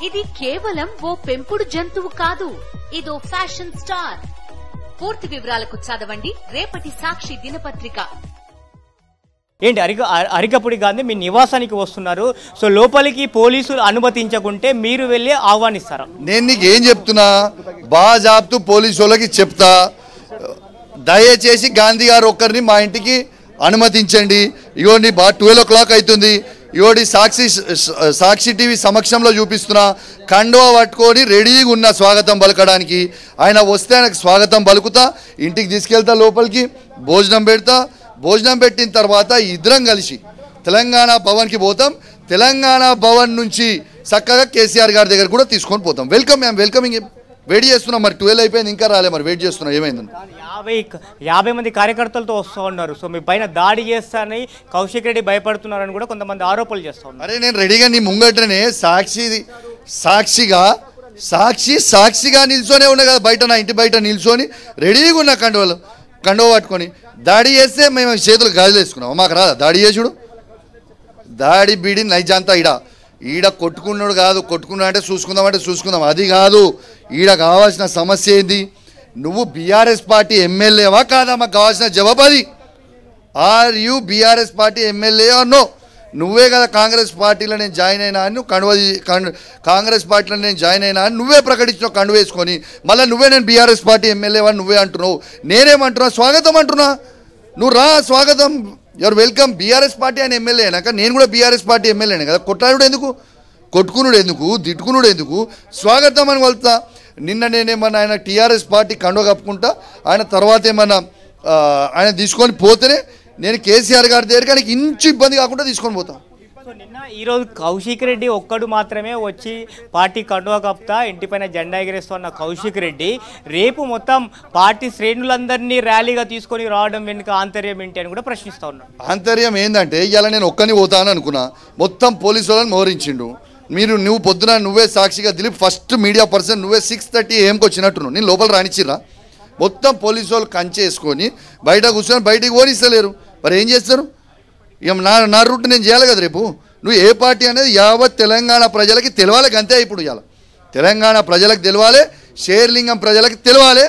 ఇది కేవలం ఓ పెంపుడు జంతువు కాదు, ఇదో ఫ్యాషన్ స్టార్. పూర్తి వివరాలకు చదవండి రేపటి సాక్షి దినపత్రిక. ఏంటి అరికపుడి గాంధీ మీ నివాసానికి వస్తున్నారు, సో లోపలికి పోలీసులు అనుమతించకుంటే మీరు వెళ్ళి ఆహ్వానిస్తారా? నేను నీకు ఏం చెప్తున్నా, బాజాబ్తు పోలీసు వాళ్ళకి చెప్తా, దయచేసి గాంధీ గారు ఒక్కరిని మా ఇంటికి అనుమతించండి. ఇగోండి 12 o'clock అవుతుంది, ఇగోడి సాక్షి టీవీ సమక్షంలో చూపిస్తున్నా, కండువా పట్టుకొని రెడీగా ఉన్న స్వాగతం పలకడానికి. ఆయన వస్తే ఆయనకు స్వాగతం పలుకుతా, ఇంటికి తీసుకెళ్తా, లోపలికి భోజనం పెడతా. భోజనం పెట్టిన తర్వాత ఇద్దరం కలిసి తెలంగాణ భవన్కి పోతాం. తెలంగాణ భవన్ నుంచి చక్కగా కేసీఆర్ గారి దగ్గర కూడా తీసుకొని పోతాం. వెల్కమింగ్ వెయిట్ చేస్తున్నాం. మరి 12 అయిపోయింది, ఇంకా రాలే, మరి వెయిట్ చేస్తున్నాం. ఏమైందని 50 మంది కార్యకర్తలతో వస్తూ ఉన్నారు, సో మీ పైన దాడి చేస్తానని కౌశిక్ రెడ్డి భయపడుతున్నారని కూడా కొంతమంది ఆరోపణలు చేస్తూ ఉన్నారు. అరే నేను రెడీగా నీ ముంగటనే సాక్షిగా నిల్చొనే ఉన్నా కదా, బయట నా ఇంటి బయట నిల్చొని రెడీగా ఉన్న కండువ పట్టుకొని. దాడి చేస్తే మేము చేతులు గాజులు వేసుకున్నాం, మాకు రాదా దాడి చేసుడు? దాడి బీడి నైజంతా ఈడ కొట్టుకున్నాడు కాదు, కొట్టుకున్నా అంటే చూసుకుందాం, అది కాదు. ఈడ కావాల్సిన సమస్య ఏంది? నువ్వు బీఆర్ఎస్ పార్టీ ఎమ్మెల్యేవా కాదా? మాకు కావాల్సిన జవాబు అది. Are you BRS party MLA no? నువ్వే కదా కాంగ్రెస్ పార్టీలో నేను జాయిన్ అయినా అని నువ్వు కాంగ్రెస్ పార్టీలో నేను జాయిన్ అయినా అని నువ్వే ప్రకటించినావు కండు వేసుకొని. మళ్ళీ నువ్వే నేను బీఆర్ఎస్ పార్టీ ఎమ్మెల్యేవా నువ్వే అంటున్నావు. నేనేమంటున్నా? స్వాగతం అంటున్నా. నువ్వు రా, స్వాగతం, యువర్ వెల్కమ్. బీఆర్ఎస్ పార్టీ ఆయన ఎమ్మెల్యే అయినాక నేను కూడా బీఆర్ఎస్ పార్టీ ఎమ్మెల్యేనే కదా. కొట్లాడు ఎందుకు, కొట్టుకునుడు ఎందుకు, తిట్టుకునుడు ఎందుకు? స్వాగతం అని వెళ్తా. నిన్న నేనేమన్నా ఆయన టీఆర్ఎస్ పార్టీ కండువ కప్పుకుంటా, ఆయన తర్వాత ఏమన్నా ఆయన తీసుకొని పోతేనే నేను కేసీఆర్ గారి దగ్గరికి ఆయనకి ఇంచు ఇబ్బంది కాకుండా తీసుకొని పోతా. సో నిన్న ఈరోజు కౌశిక్ రెడ్డి ఒక్కడు మాత్రమే వచ్చి పార్టీ కండువా కప్తా ఇంటిపైన జెండా ఎగరేస్తున్న కౌశిక్ రెడ్డి రేపు మొత్తం పార్టీ శ్రేణులందరినీ ర్యాలీగా తీసుకొని రావడం వెనుక ఆంతర్యం ఏంటి అని కూడా ప్రశ్నిస్తూ ఉన్నాడు. ఆంతర్యం ఏంటంటే ఇలా నేను ఒక్కని పోతాను అనుకున్నా, మొత్తం పోలీసు వాళ్ళని మోహరించిండు. నువ్వు పొద్దున నువ్వే సాక్షిగా దిలీప్ ఫస్ట్ మీడియా పర్సన్ నువ్వే 6:30 AM వచ్చినట్టున్నావు. నేను లోపల రానిచ్చిర్రా? మొత్తం పోలీసు వాళ్ళు కంచేసుకొని బయట కూర్చొని బయటికి ఓనిస్తలేరు. మరి ఏం చేస్తారు? ఇక నా రూట్ నేను చేయాలి కదా రేపు. నువ్వు ఏ పార్టీ అనేది యావత్ తెలంగాణ ప్రజలకి తెలవాలి, అంతే. ఇప్పుడు ఇవాళ తెలంగాణ ప్రజలకు తెలవాలి, షేర్లింగం ప్రజలకు తెలవాలి.